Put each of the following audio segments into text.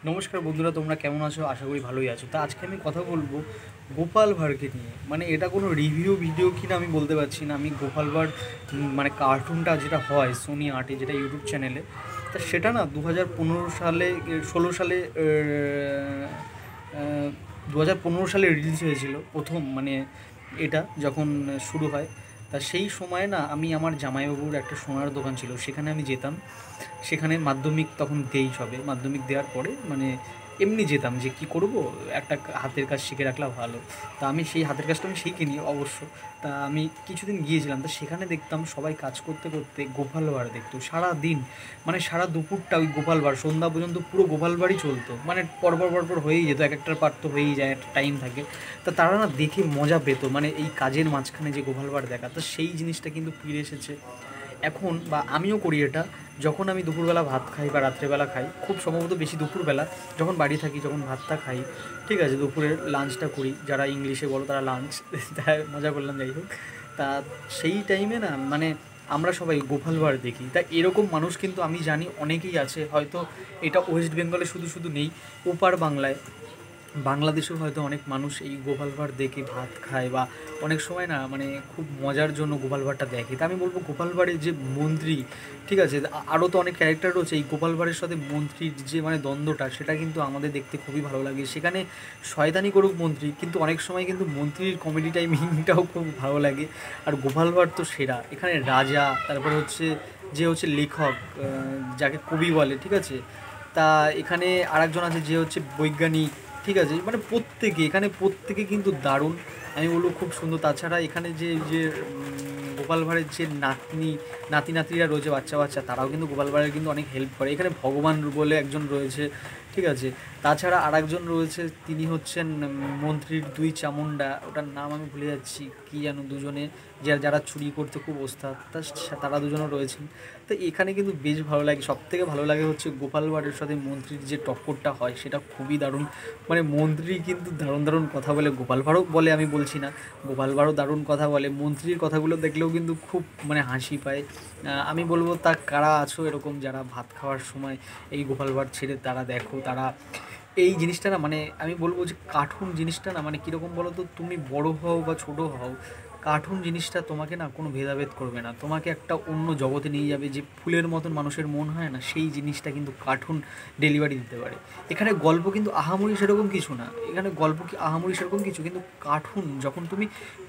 নমস্কার বন্ধুরা, তোমরা কেমন আছো? আশা করি ভালোই আছো। তা আজকে আমি কথা বলবো গোপাল ভাঁড়কে নিয়ে। মানে এটা কোনো রিভিউ ভিডিও কিনা আমি বলতে পারছি না। আমি গোপাল ভাঁড় মানে কার্টুনটা যেটা হয় সোনি আর্টে, যেটা ইউটিউব চ্যানেলে, তা সেটা না 2015 সালে 16 সালে 2015 সালে রিলিজ হয়েছিল প্রথম, মানে এটা যখন শুরু হয়। তা সেই সময় না আমি আমার জামাইবাবুর একটা সোনার দোকান ছিল, সেখানে আমি যেতাম। সেখানে মাধ্যমিক তখন দেই, সবে মাধ্যমিক দেওয়ার পরে মানে এমনি যেতাম যে কি করব, একটা হাতের কাজ শিখে রাখলে ভালো। তা আমি সেই হাতের কাজটা আমি শিখিনি অবশ্য। তা আমি কিছুদিন গিয়েছিলাম, তো সেখানে দেখতাম সবাই কাজ করতে করতে গোপাল ভাঁড় দেখতো সারা দিন। মানে সারা দুপুরটা ওই গোপাল ভাঁড়, সন্ধ্যা পর্যন্ত পুরো গোপাল ভাঁড়ই চলতো। মানে পরপর পরপর হয়েই যেত, এক একটার পার্ট তো হয়েই যায়, একটা টাইম থাকে। তা তারা না দেখে মজা পেত, মানে এই কাজের মাঝখানে যে গোপাল ভাঁড় দেখা, তো সেই জিনিসটা কিন্তু ফিরে এসেছে এখন। বা আমিও করি এটা। যখন আমি দুপুরবেলা ভাত খাই বা রাত্রেবেলা খাই, খুব সম্ভবত বেশি দুপুরবেলা, যখন বাড়ি থাকি, যখন ভাতটা খাই, ঠিক আছে, দুপুরের লাঞ্চটা করি, যারা ইংলিশে বলো তারা লাঞ্চ, তাই মজা করলাম, যাই হোক। তা সেই টাইমে না মানে আমরা সবাই গোপাল ভাঁড় দেখি। তা এরকম মানুষ কিন্তু আমি জানি অনেকেই আছে, হয়তো এটা ওয়েস্ট বেঙ্গলে শুধু শুধু নেই, ওপার বাংলায়, বাংলাদেশেও হয়তো অনেক মানুষ এই গোপাল ভাঁড় দেখে ভাত খায়, বা অনেক সময় না মানে খুব মজার জন্য গোপাল ভাঁড়টা দেখে। তা আমি বলবো গোপাল ভাঁড়ের যে মন্ত্রী, ঠিক আছে, আরও তো অনেক ক্যারেক্টার রয়েছে, এই গোপাল ভাঁড়ের সাথে মন্ত্রীর যে মানে দ্বন্দ্বটা, সেটা কিন্তু আমাদের দেখতে খুবই ভালো লাগে। সেখানে শয়তানি করুক মন্ত্রী, কিন্তু অনেক সময় কিন্তু মন্ত্রীর কমেডি টাইমিংটাও খুব ভালো লাগে। আর গোপাল ভাঁড় তো সেরা এখানে রাজা, তারপরে হচ্ছে যে হচ্ছে লেখক, যাকে কবি বলে, ঠিক আছে। তা এখানে আরেকজন আছে যে হচ্ছে বৈজ্ঞানিক, ঠিক আছে। মানে প্রত্যেকে এখানে প্রত্যেকে কিন্তু দারুণ, আমি বলবো খুব সুন্দর। তাছাড়া এখানে যে যে গোপাল ভাঁড়ের যে নাতি নাতিরা রয়েছে, বাচ্চা বাচ্চা, তারাও কিন্তু গোপাল ভাঁড়ের কিন্তু অনেক হেল্প করে। এখানে ভগবান বলে একজন রয়েছে, ঠিক আছে। তাছাড়া আরেকজন রয়েছে, তিনি হচ্ছেন মন্ত্রীর দুই চামুন্ডা, ওটার নাম আমি ভুলে যাচ্ছি, কী যেন, দুজনে যারা চুরি করতে খুব ওস্তাদ, তারা দুজনও রয়েছেন। তো এখানে কিন্তু বেশ ভালো লাগে। সবথেকে ভালো লাগে হচ্ছে গোপাল ভাঁড়ের সাথে মন্ত্রীর যে টক্করটা হয়, সেটা খুবই দারুণ। মানে মন্ত্রী কিন্তু দারুণ দারুণ কথা বলে, গোপাল ভাঁড়ও বলে, আমি বলছি না, গোপাল ভাঁড়ও দারুণ কথা বলে। মন্ত্রীর কথাগুলো দেখলেও কিন্তু খুব মানে হাসি পায়। আমি বলবো তা কারা আছো এরকম যারা ভাত খাওয়ার সময় এই গোপাল ভাঁড় ছেড়ে তারা দেখো, তারা এই জিনিসটা না, মানে আমি বলবো যে কার্টুন জিনিসটা না, মানে কীরকম বলো তো, তুমি বড় হও বা ছোট হও, কার্টুন জিনিসটা তোমাকে না কোনো ভেদাভেদ করবে না, তোমাকে একটা অন্য জগতে নিয়ে যাবে। যে ফুলের মতন মানুষের মন হয় না, সেই জিনিসটা কিন্তু কার্টুন ডেলিভারি দিতে পারে। এখানে গল্প কিন্তু আহামরি সেরকম কিছু না, এখানে গল্প কি আহামরি সেরকম কিছু, কিন্তু কার্টুন যখন তুমি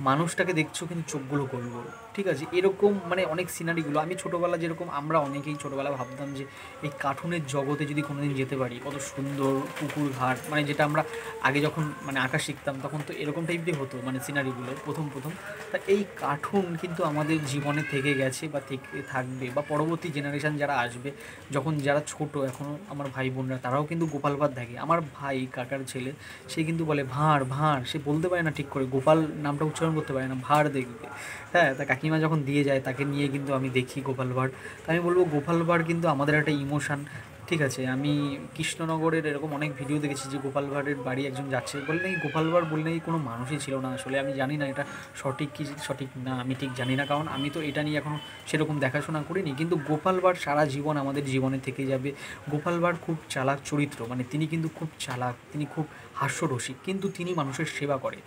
মানুষটাকে দেখছো কিন্তু চোখগুলো গোল গোল, ঠিক আছে, এরকম মানে অনেক সিনারিগুলো। আমি ছোটোবেলা যেরকম, আমরা অনেকেই ছোটোবেলা ভাবতাম যে এই কার্টুনের জগতে যদি কোনোদিন যেতে পারি, কত সুন্দর পুকুর ঘাট, মানে যেটা আমরা আগে যখন মানে আঁকা শিখতাম তখন তো এরকম টাইপেরই হতো, মানে সিনারিগুলো প্রথম প্রথম। তা এই কার্টুন কিন্তু আমাদের জীবনে থেকে গেছে বা থেকে থাকবে, বা পরবর্তী জেনারেশান যারা আসবে, যখন যারা ছোট এখনও আমার ভাই বোনরা, তারাও কিন্তু গোপাল ভাঁড় দেখে। আমার ভাই কাকার ছেলে, সে কিন্তু বলে ভাঁড় ভাঁড়, সে বলতে পারে না ঠিক করে, গোপাল নামটা উচ্চারণ করতে পারে না, ভাঁড় দেখবে। হ্যাঁ, তা কাকিমা যখন দিয়ে যায় তাকে নিয়ে কিন্তু আমি দেখি গোপাল ভাঁড়। তা আমি বলবো গোপাল ভাঁড় কিন্তু আমাদের একটা ইমোশান, ঠিক আছে। আমি কৃষ্ণনগরের এরকম অনেক ভিডিও দেখেছি যে গোপাল ভাঁড়ের বাড়ি একজন যাচ্ছে, বলে নাকি গোপাল ভাঁড় বলে নাকি কোনো মানুষই ছিল না। আসলে আমি জানি না এটা সঠিক কি সঠিক না, আমি ঠিক জানি না, কারণ আমি তো এটা নিয়ে এখনও সেরকম দেখাশোনা করিনি। কিন্তু গোপাল ভাঁড় সারা জীবন আমাদের জীবনে থেকে যাবে। গোপাল ভাঁড় খুব চালাক চরিত্র, মানে তিনি কিন্তু খুব চালাক, তিনি খুব হাস্যরসিক, কিন্তু তিনি মানুষের সেবা করে।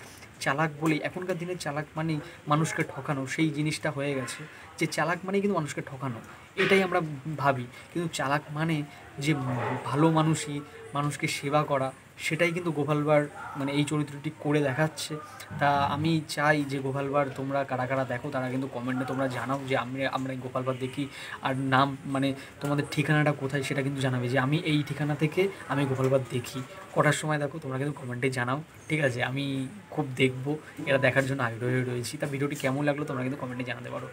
চালাক বলেই এখনকার দিনে চালাক মানেই মানুষকে ঠকানো, সেই জিনিসটা হয়ে গেছে যে চালাক মানেই কিন্তু মানুষকে ঠকানো, এটাই আমরা ভাবি। কিন্তু চালাক মানে যে ভালো মানুষই, মানুষকে সেবা করা, সেটাই কিন্তু গোপাল ভাঁড় মানে এই চরিত্রটি করে দেখাচ্ছে। তা আমি চাই যে গোপাল ভাঁড় তোমরা কারা কারা দেখো, তারা কিন্তু কমেন্টে তোমরা জানাও যে আমরা এই গোপাল ভাঁড় দেখি। আর নাম মানে তোমাদের ঠিকানাটা কোথায় সেটা কিন্তু জানাবে, যে আমি এই ঠিকানা থেকে আমি গোপাল ভাঁড় দেখি। কটার সময় দেখো তোমরা কিন্তু কমেন্টে জানাও, ঠিক আছে। আমি খুব দেখবো, এটা দেখার জন্য আগ্রহী রয়েছি। তা ভিডিওটি কেমন লাগলো তোমরা কিন্তু কমেন্টে জানাতে পারো।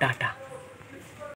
টাটা।